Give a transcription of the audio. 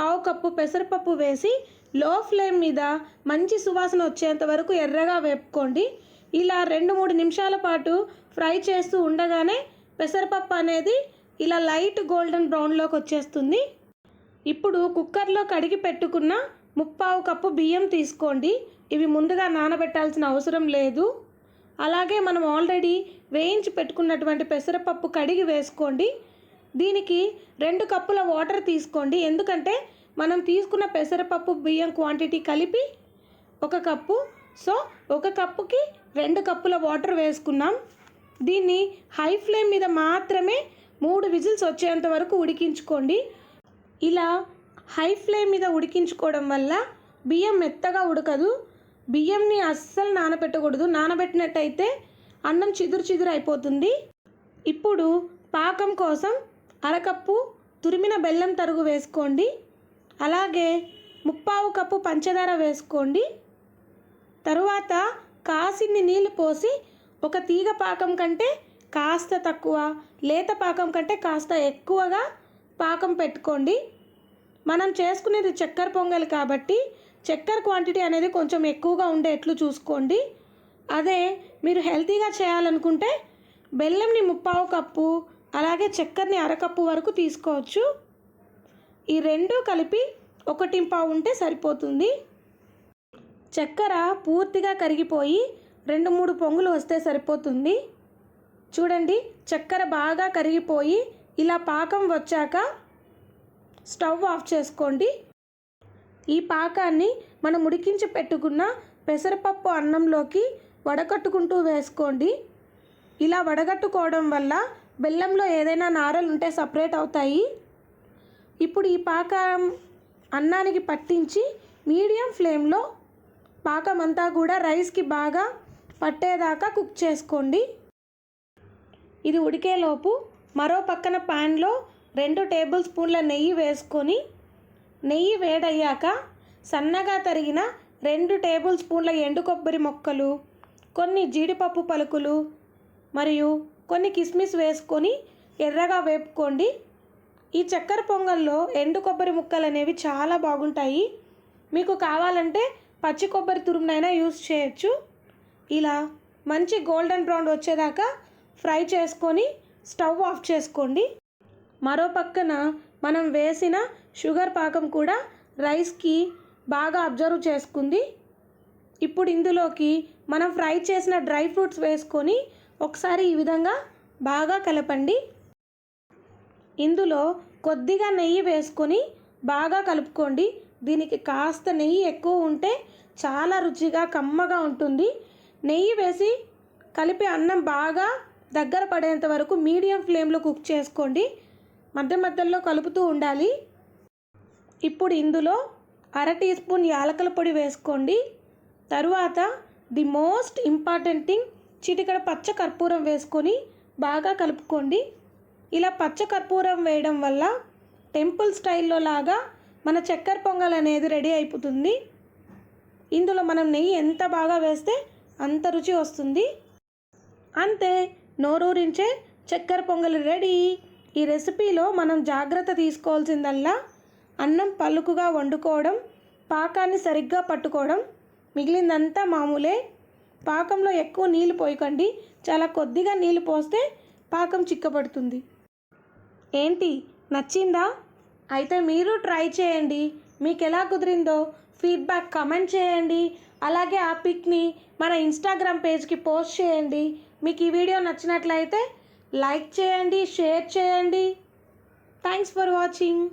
పావు కప్పు పెసరపప్పు వేసి లో ఫ్లేమ్ మీద మంచి సువాసన వచ్చేంత వరకు ఎర్రగా వేపుకోండి. ఇలా 2-3 నిమిషాల పాటు ఫ్రై చేస్తూ ఉండగానే పెసరపప్పు అనేది ఇలా లైట్ గోల్డెన్ బ్రౌన్లోకి వచ్చేస్తుంది. ఇప్పుడు కుక్కర్లో కడిగి పెట్టుకున్న 3/4 కప్పు బియ్యం తీసుకోండి. ఇవి ముందుగా నానబెట్టాల్సిన అవసరం లేదు. అలాగే మనం ఆల్రెడీ వేయించి పెట్టుకున్నటువంటి పెసరపప్పు కడిగి వేసుకోండి. దీనికి 2 కప్పుల వాటర్ తీసుకోండి. ఎందుకంటే మనం తీసుకున్న పెసరపప్పు బియ్యం క్వాంటిటీ కలిపి 1 కప్పు. సో 1 కప్పుకి 2 కప్పుల వాటర్ వేసుకున్నాం. దీన్ని హై ఫ్లేమ్ మీద మాత్రమే 3 విజిల్స్ వచ్చేంత వరకు ఉడికించుకోండి. ఇలా హై ఫ్లేమ్ మీద ఉడికించుకోవడం వల్ల బియ్యం మెత్తగా ఉడకదు. బియ్యంని అస్సలు నానబెట్టకూడదు. నానబెట్టినట్టయితే అన్నం చిదురు అయిపోతుంది. ఇప్పుడు పాకం కోసం 1/2 కప్పు తురిమిన బెల్లం తరుగు వేసుకోండి. అలాగే 3/4 కప్పు పంచదార వేసుకోండి. తరువాత కాసిన్ని నీళ్ళు పోసి ఒక తీగ పాకం కంటే కాస్త తక్కువ, లేత పాకం కంటే కాస్త ఎక్కువగా పాకం పెట్టుకోండి. మనం చేసుకునేది చక్కెర పొంగల్ కాబట్టి చక్కెర క్వాంటిటీ అనేది కొంచెం ఎక్కువగా ఉండేట్లు చూసుకోండి. అదే మీరు హెల్తీగా చేయాలనుకుంటే బెల్లంని 3/4 కప్పు, అలాగే చక్కెరని 1/2 కప్పు వరకు తీసుకోవచ్చు. ఈ రెండు కలిపి 1/4 ఉంటే సరిపోతుంది. చక్కెర పూర్తిగా కరిగిపోయి 2-3 పొంగులు వస్తే సరిపోతుంది. చూడండి, చక్కెర బాగా కరిగిపోయి ఇలా పాకం వచ్చాక స్టవ్ ఆఫ్ చేసుకోండి. ఈ పాకాన్ని మనం ఉడికించి పెట్టుకున్న పెసరపప్పు అన్నంలోకి వడకట్టుకుంటూ వేసుకోండి. ఇలా వడగట్టుకోవడం వల్ల బెల్లంలో ఏదైనా నారలు ఉంటే సపరేట్ అవుతాయి. ఇప్పుడు ఈ పాకం అన్నానికి పట్టించి మీడియం ఫ్లేమ్లో పాకం అంతా కూడా రైస్కి బాగా పట్టేదాకా కుక్ చేసుకోండి. ఇది ఉడికేలోపు మరో పక్కన ప్యాన్లో 2 టేబుల్ స్పూన్ల నెయ్యి వేసుకొని, నెయ్యి వేడయ్యాక సన్నగా తరిగిన 2 టేబుల్ స్పూన్ల ఎండు కొబ్బరి ముక్కలు, కొన్ని జీడిపప్పు పలుకులు మరియు కొన్ని కిస్మిస్ వేసుకొని ఎర్రగా వేపుకోండి. ఈ చక్కెర పొంగల్లో ఎండు కొబ్బరి ముక్కలు అనేవి చాలా బాగుంటాయి. మీకు కావాలంటే పచ్చి కొబ్బరి తురుమునైనా యూస్ చేయొచ్చు. ఇలా మంచి గోల్డెన్ బ్రౌన్ వచ్చేదాకా ఫ్రై చేసుకొని స్టవ్ ఆఫ్ చేసుకోండి. మరో పక్కన మనం వేసిన షుగర్ పాకం కూడా రైస్కి బాగా అబ్జర్వ్ చేసుకుంది. ఇప్పుడు ఇందులోకి మనం ఫ్రై చేసిన డ్రై ఫ్రూట్స్ వేసుకొని ఒకసారి ఈ విధంగా బాగా కలపండి. ఇందులో కొద్దిగా నెయ్యి వేసుకొని బాగా కలుపుకోండి. దీనికి కాస్త నెయ్యి ఎక్కువ ఉంటే చాలా రుచిగా కమ్మగా ఉంటుంది. నెయ్యి వేసి కలిపి అన్నం బాగా దగ్గర పడేంత వరకు మీడియం ఫ్లేమ్లో కుక్ చేసుకోండి. మధ్యలో కలుపుతూ ఉండాలి. ఇప్పుడు ఇందులో 1/2 టీ స్పూన్ యాలకుల పొడి వేసుకోండి. తరువాత ది మోస్ట్ ఇంపార్టెంట్ థింగ్, చిటికెడ పచ్చ కర్పూరం వేసుకొని బాగా కలుపుకోండి. ఇలా పచ్చ కర్పూరం వేయడం వల్ల టెంపుల్ స్టైల్లో లాగా మన చక్కెర పొంగల్ అనేది రెడీ అయిపోతుంది. ఇందులో మనం నెయ్యి ఎంత బాగా వేస్తే అంత రుచి వస్తుంది. అంతే, నోరూరించే చక్కెర పొంగల్ రెడీ. ఈ రెసిపీలో మనం జాగ్రత్త తీసుకోవాల్సిందల్లా అన్నం పలుకుగా వండుకోవడం, పాకాన్ని సరిగ్గా పట్టుకోవడం. మిగిలిందంతా మామూలే. పాకంలో ఎక్కువ నీళ్ళు పోయకండి. చాలా కొద్దిగా నీళ్ళు పోస్తే పాకం చిక్కబడుతుంది. ఏంటి, నచ్చిందా? అయితే మీరు ట్రై చేయండి. మీకు ఎలా కుదిరిందో ఫీడ్బ్యాక్ కమెంట్ చేయండి. అలాగే ఆ పిక్ని మన ఇన్స్టాగ్రామ్ పేజ్కి పోస్ట్ చేయండి. మీకు ఈ వీడియో నచ్చినట్లయితే లైక్ చేయండి, షేర్ చేయండి. Thanks for watching.